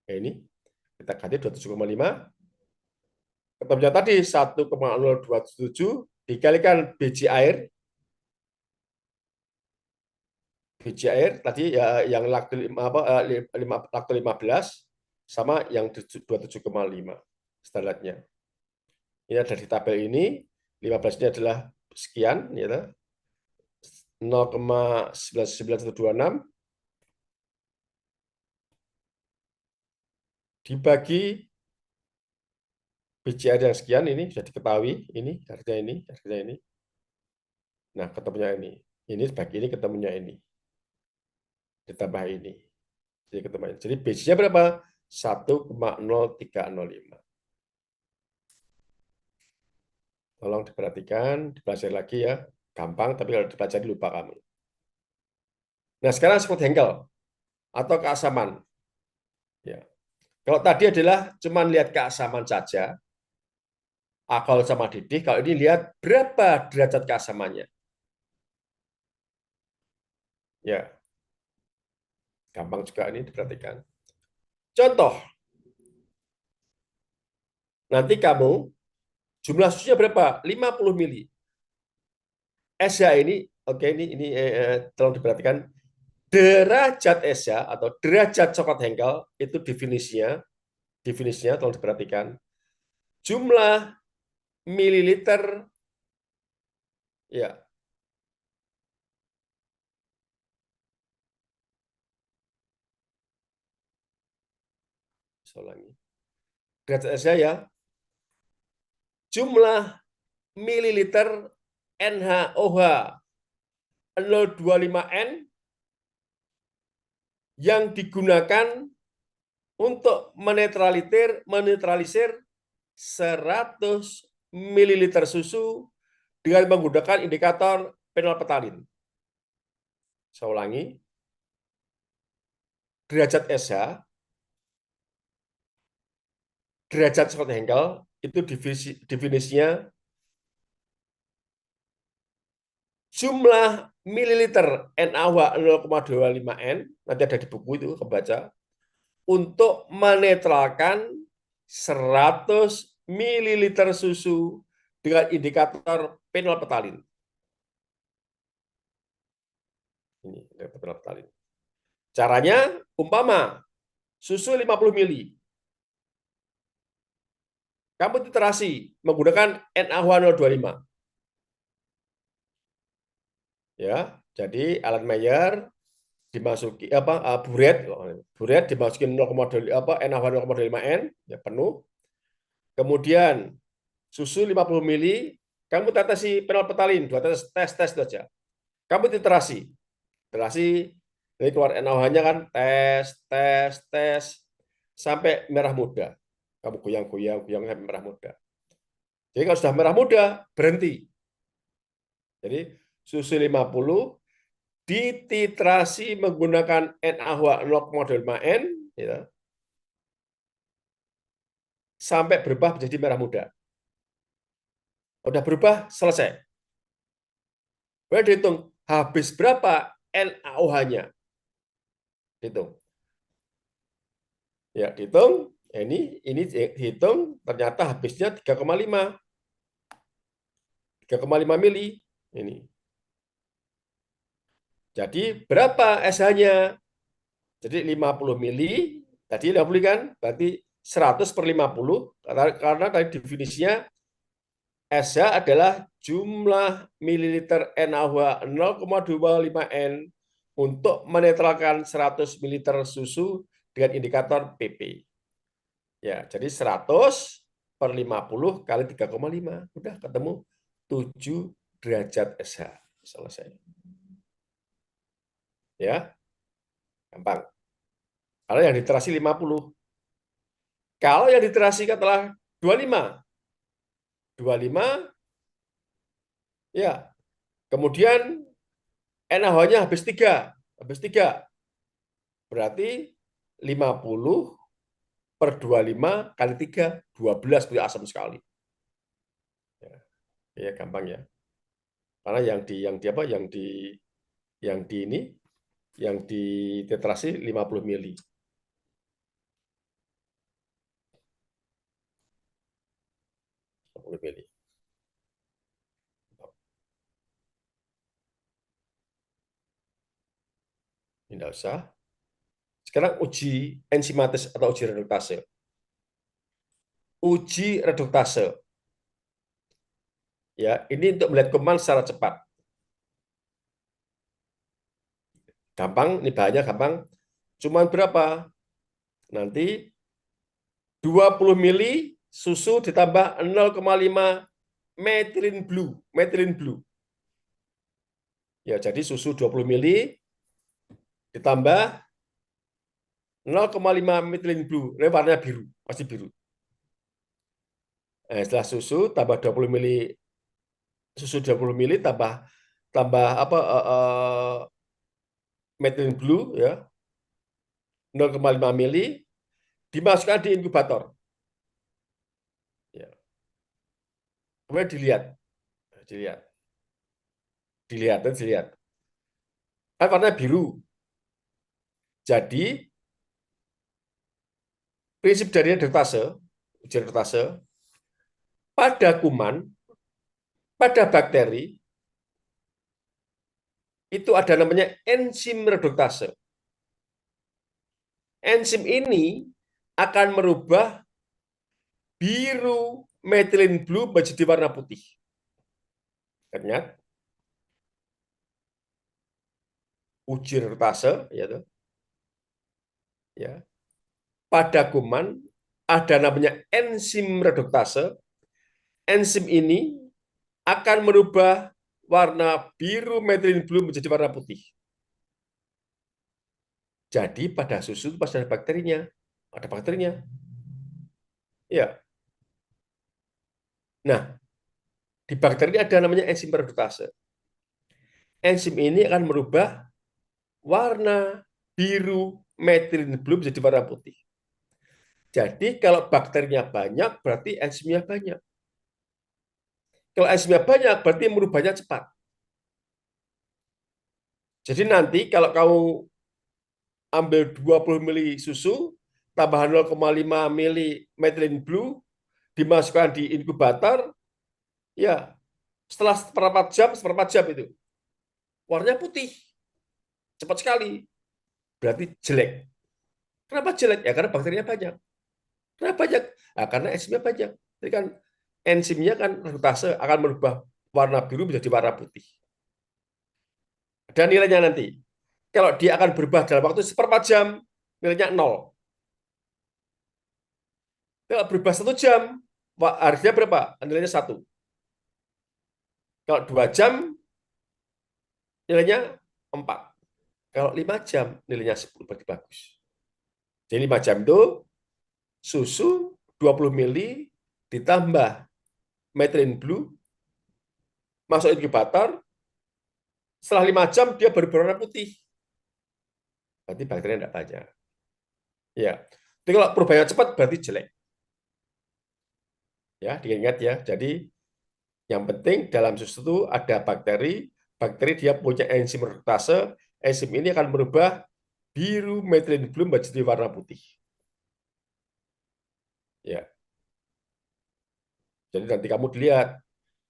Nah, ini kita ganti 27,5. Ketemunya tadi 1,0277 dikalikan biji air. Biji air tadi ya yang lakto 15 sama yang 27,5 standarnya. Ini ada di tabel ini, 15 ini adalah sekian, ya, 0,99126 dibagi biji air yang sekian, ini sudah diketahui, ini harganya ini, harganya ini. Nah, ketemunya ini. Ini bagi ini ketemunya ini. Ditambah ini. Jadi ketemunya. Jadi bijinya berapa? 1,0305. Tolong diperhatikan, dipelajari lagi ya. Gampang, tapi kalau dipelajari lupa kamu. Nah, sekarang Scott Henkel atau keasaman. Ya. Kalau tadi adalah cuma lihat keasaman saja, alkohol sama didih, kalau ini lihat berapa derajat keasamannya. Ya, gampang juga ini diperhatikan. Contoh, nanti kamu jumlah susunya berapa? 50 mili. SH ini, oke, ini tolong diperhatikan. Derajat SH atau derajat coklat Henkel itu definisinya tolong diperhatikan. Jumlah mililiter, ya, saya ulangi. Derajat SH ya, jumlah mililiter NaOH 025N yang digunakan untuk menetralisir 100 ml susu dengan menggunakan indikator fenolphthalein. Saya ulangi, derajat SH, derajat Scott Hankel itu definisinya jumlah mililiter NaOH 0,25N, nanti ada di buku itu, kebaca, untuk menetralkan 100 ml susu dengan indikator fenolphthalein. Ini fenolphthalein. Caranya, umpama susu 50 ml. Kamu titrasi menggunakan NaOH 025. Ya, jadi alat Mayer dimasuki buret dimasukin NaOH 0,25N ya penuh. Kemudian susu 50 ml, kamu tetesi fenolphthalein, 2 tes itu aja. Kamu titrasi, ini keluar NaOH-nya kan, tes sampai merah muda. Kamu goyang sampai merah muda. Jadi kalau sudah merah muda, berhenti. Jadi susu 50 dititrasi menggunakan NaOH 0,25N ya, sampai berubah menjadi merah muda. Udah berubah, selesai. Boleh dihitung habis berapa NaOH-nya. Hitung. Ya, dihitung. Ini hitung ternyata habisnya 3,5 mili ini. Jadi berapa SH-nya? Jadi 50 mili, tadi 50 kan? Berarti 100 per 50, karena tadi definisinya SH adalah jumlah mililiter NaOH 0,25N untuk menetralkan 100 ml susu dengan indikator pp. Ya, jadi 100 per 50 kali 3,5. Udah ketemu 7 derajat SH. Selesai. Ya, gampang. Kalau yang diterasi 50. Kalau yang diterasi katakanlah 25. 25, ya. Kemudian NaOH-nya habis 3. Berarti 50 per 25 kali 3, 12 beli asam sekali. Ya, gampang ya. Karena yang di tetrasi 50 mili. Mili. Ini enggak usah. Sekarang uji enzimatis atau uji reduktase. Uji reduktase. Ya, ini untuk melihat kuman secara cepat. Gampang, ini bahannya gampang. Cuman berapa? Nanti 20 mili susu ditambah 0,5 methylene blue. Ya, jadi susu 20 mili ditambah 0,5 methylene blue. Ini warnanya biru, pasti biru. Nah, setelah susu tambah 20 mili, susu 20 mili tambah apa methylene blue ya 0,5 mili dimasukkan di inkubator. Ya. Kemudian dilihat. Kan warnanya biru. Jadi prinsip dari uji reduktase pada kuman, pada bakteri itu ada namanya enzim reduktase. Enzim ini akan merubah biru methylene blue menjadi warna putih. Ingat? Uji reduktase, ya. Pada kuman ada namanya enzim reduktase. Enzim ini akan merubah warna biru methylene blue menjadi warna putih. Jadi pada susu itu pasti ada bakterinya. Ada bakterinya. Ya. Nah, di bakteri ini ada namanya enzim reduktase. Enzim ini akan merubah warna biru methylene blue menjadi warna putih. Jadi kalau bakterinya banyak, berarti enzimnya banyak. Kalau enzimnya banyak, berarti merubahnya cepat. Jadi nanti kalau kamu ambil 20 mili susu, tambah 0,5 mili methylene blue, dimasukkan di inkubator, ya setelah seperempat jam itu, warnanya putih. Cepat sekali. Berarti jelek. Kenapa jelek? Ya karena bakterinya banyak. Kenapa banyak? Nah, karena enzimnya banyak. Jadi kan enzimnya kan reduktase akan merubah warna biru menjadi warna putih. Dan nilainya nanti, kalau dia akan berubah dalam waktu seperempat jam, nilainya 0. Kalau berubah 1 jam, harusnya berapa? Nilainya 1. Kalau 2 jam, nilainya 4. Kalau 5 jam, nilainya 10. Berarti bagus. Jadi 5 jam itu susu 20 mili ditambah methylene blue, masuk inkubator, setelah 5 jam dia baru berwarna putih. Berarti bakterinya tidak banyak. Ya. Jadi kalau perubahannya cepat berarti jelek. Ya, diingat ya. Jadi yang penting dalam susu itu ada bakteri, bakteri dia punya enzim reduktase, enzim ini akan merubah biru methylene blue menjadi warna putih. Ya. Jadi nanti kamu dilihat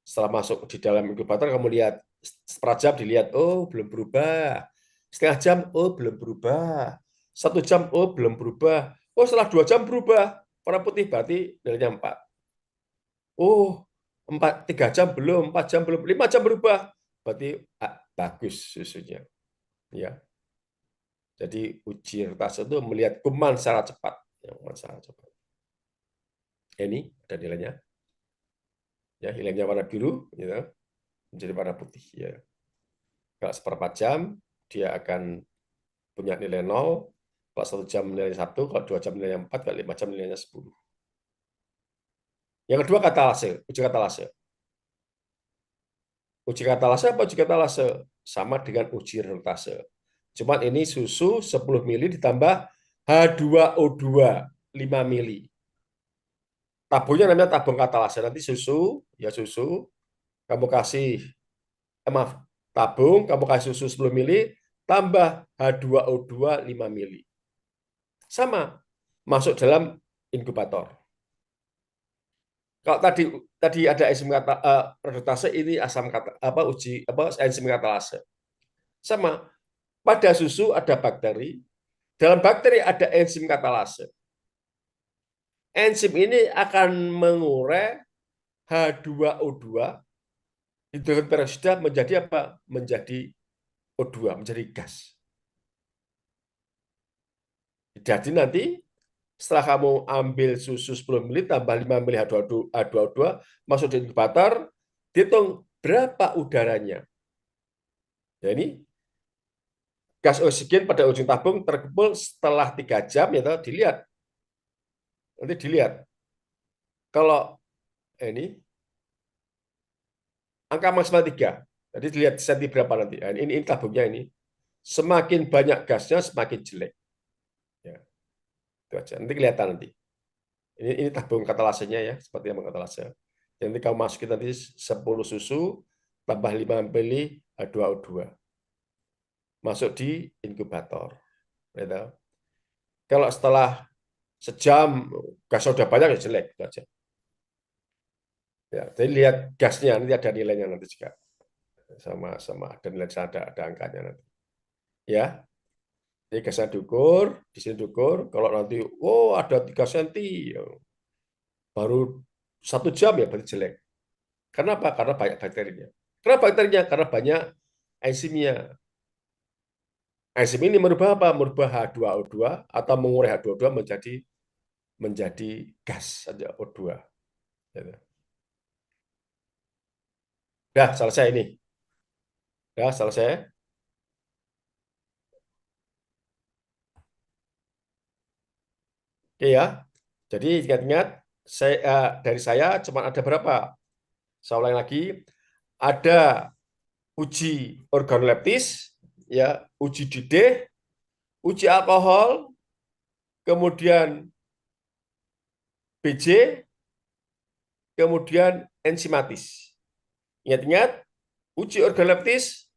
setelah masuk di dalam inkubator kamu lihat seperempat jam dilihat oh belum berubah, setengah jam oh belum berubah, 1 jam oh belum berubah, oh setelah 2 jam berubah warna putih berarti nilainya 4. Oh 3 jam belum, 4 jam belum, 5 jam berubah berarti bagus susunya. Ya. Jadi uji reduktase itu melihat kuman secara cepat. Kuman secara cepat. Ini ada nilainya. Ya, hilangnya warna biru, gitu, menjadi warna putih. Ya. Kalau seperempat jam, dia akan punya nilai 0. Kalau 1 jam nilainya 1, kalau 2 jam nilainya 4, kalau 5 jam nilainya 10. Yang kedua katalase, uji katalase. Uji katalase apa uji katalase? Sama dengan uji reduktase. Cuman ini susu 10 mili ditambah H2O2 5 mili. Tabungnya namanya tabung katalase. Nanti susu, ya susu, kamu kasih, maaf, tabung, kamu kasih susu 10 mili, tambah H2O2 5 mili. Sama, masuk dalam inkubator. Kalau tadi ada enzim reduktase, ini asam uji enzim katalase. Sama, pada susu ada bakteri, dalam bakteri ada enzim katalase. Enzim ini akan mengurai H2O2 hidrogen peroksida menjadi apa? Menjadi O2, menjadi gas. Jadi nanti setelah kamu ambil susu 10 ml tambah 5 ml H2O2 masuk di inkubator, dihitung berapa udaranya. Ya ini gas oksigen pada ujung tabung terkumpul setelah 3 jam, ya dilihat. Nanti dilihat. Kalau ini angka maksimal 3. Jadi dilihat senti berapa nanti. Nah, ini tabungnya ini. Semakin banyak gasnya, semakin jelek. Ya, itu aja. Nanti kelihatan nanti. Ini tabung katalasenya ya, seperti yang katalasenya. Nanti kamu masukin nanti 10 susu, tambah 5 mili H2O2. Masuk di inkubator. Gitu. Kalau setelah sejam, gasnya udah banyak, ya jelek. Itu aja. Ya, jadi lihat gasnya, nanti ada nilainya nanti juga. Sama dan nilai ada angkanya nanti. Ya, jadi gasnya diukur, di sini diukur. Kalau nanti, oh ada 3 senti, baru 1 jam ya berarti jelek. Kenapa? Karena banyak bakterinya. Kenapa bakterinya? Karena banyak enzimnya. Enzim ini merubah apa? Merubah H2O2 atau mengurai H2O2 menjadi gas saja O2. Udah selesai ini. Udah selesai. Oke ya. Jadi ingat-ingat, dari saya cuma ada berapa? Saya ulang lagi. Ada uji organoleptis, ya, uji didih, uji alkohol, kemudian BJ, kemudian enzimatis. Ingat-ingat, uji organoleptis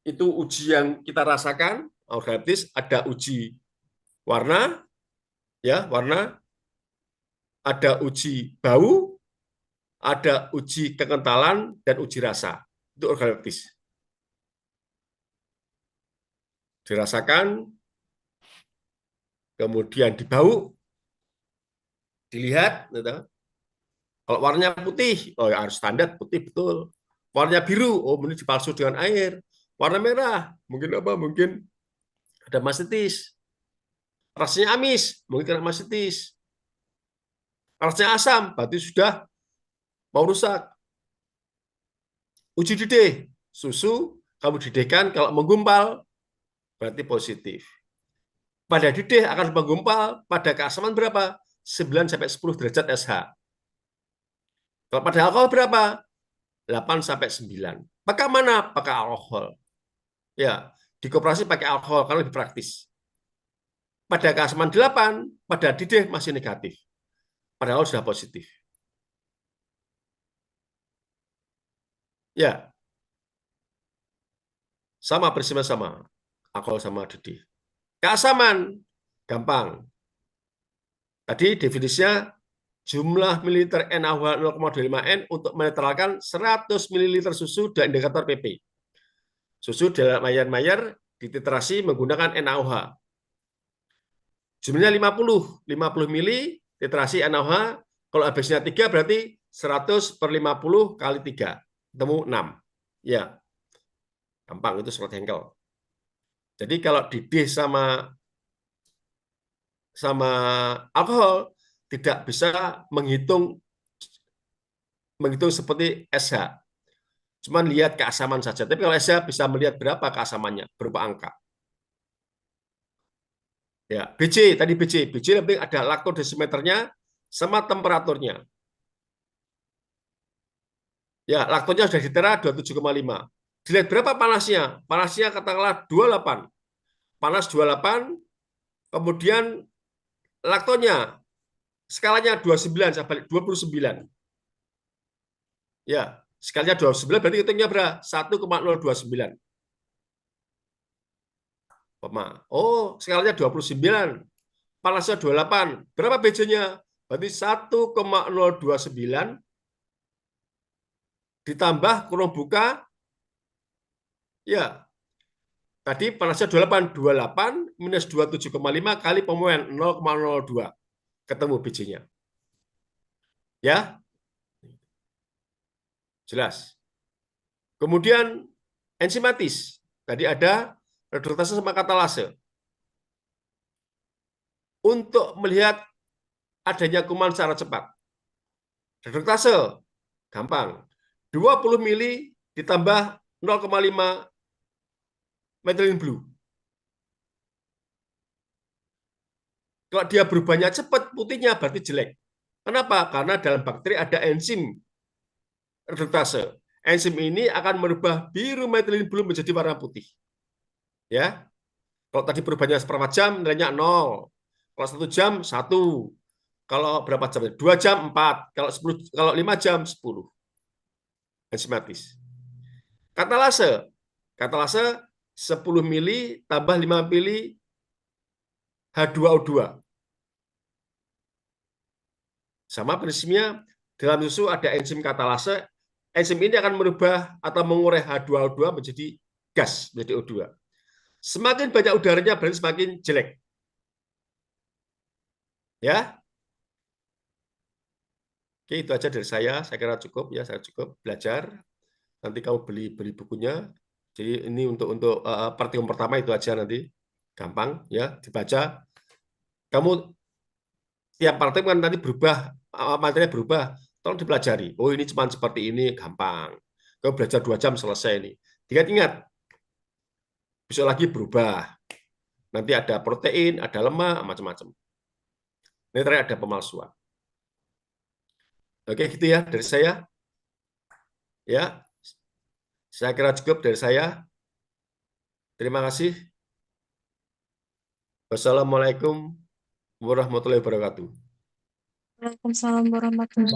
itu uji yang kita rasakan. Organoleptis ada uji warna, ya, warna, ada uji bau, ada uji kekentalan dan uji rasa. Itu organoleptis. Dirasakan, kemudian dibau, dilihat, gitu. Kalau warnanya putih, oh ya harus standar putih betul. Warnanya biru, oh ini dipalsu dengan air. Warna merah, mungkin apa? Mungkin ada mastitis. Rasanya amis, mungkin kena mastitis. Rasanya asam, berarti sudah mau rusak. Uji didih, susu kamu didihkan kalau menggumpal berarti positif. Pada didih akan menggumpal pada keasaman berapa? 9 sampai 10 derajat SH. Kalau pada alkohol berapa? 8 sampai 9. Pakai mana? Pakai alkohol. Ya, di koperasi pakai alkohol karena lebih praktis. Pada keasaman 8, pada didih masih negatif. Padahal sudah positif. Ya, sama prinsipnya sama. Alkohol sama didih. Keasaman, gampang. Tadi definisinya jumlah mililiter NaOH 0,25 N untuk menetralkan 100 ml susu dan indikator PP. Susu dalam mayer dititrasi menggunakan NaOH. Jumlahnya 50 mili titrasi NaOH. Kalau habisnya 3 berarti 100/50 kali 3. Ketemu 6. Ya, gampang itu surat Henkel. Jadi kalau didih sama alkohol tidak bisa menghitung seperti SH. Cuma lihat keasaman saja. Tapi kalau SH bisa melihat berapa keasamannya berupa angka. Ya, BJ lebih ada laktodesimeternya sama temperaturnya. Ya, laktonya sudah ditera 27,5. Dilihat berapa panasnya? Panasnya katakanlah 28. Panas 28, kemudian laktonya skalanya 29 sampai 29. Ya, skalanya 29 berarti hitungnya berapa? 1,029. Oh, skalanya 29. Panasnya 28. Berapa BJ-nya? Berarti 1,029 ditambah kurung buka, ya, tadi panasnya 28. 28 minus 27,5 kali pemuaian 0,02. Ketemu BJ-nya. Ya, jelas. Kemudian enzimatis. Tadi ada reduktase sama katalase. Untuk melihat adanya kuman secara cepat. Reduktase, gampang. 20 mili ditambah 0,5 methylene blue. Kalau dia berubahnya cepat, putihnya berarti jelek. Kenapa? Karena dalam bakteri ada enzim reduktase. Enzim ini akan merubah biru methylene blue menjadi warna putih. Ya, kalau tadi perubahannya seperempat jam, nilainya 0. Kalau 1 jam, 1. Kalau berapa jam? 2 jam, 4. Kalau 5 jam, 10. Enzimatis. Katalase. Katalase 10 mili tambah 5 mili H2O2. Sama prinsipnya, dalam susu ada enzim katalase. Enzim ini akan merubah atau mengurai H2O2 menjadi gas, menjadi O2. Semakin banyak udaranya berarti semakin jelek. Ya. Oke, itu aja dari saya. Saya kira cukup ya, saya cukup belajar. Nanti kamu beli bukunya. Jadi ini untuk partium pertama itu aja nanti. Gampang ya, dibaca. Kamu tiap partium kan nanti berubah, materinya berubah. Tolong dipelajari. Oh, ini cuma seperti ini, gampang. Kau belajar 2 jam selesai ini. Ingat-ingat, besok lagi berubah. Nanti ada protein, ada lemak, macam-macam. Ini terakhir ada pemalsuan. Oke, gitu ya dari saya. Ya, saya kira cukup dari saya. Terima kasih. Wassalamualaikum warahmatullahi wabarakatuh. Waalaikumsalam warahmatullahi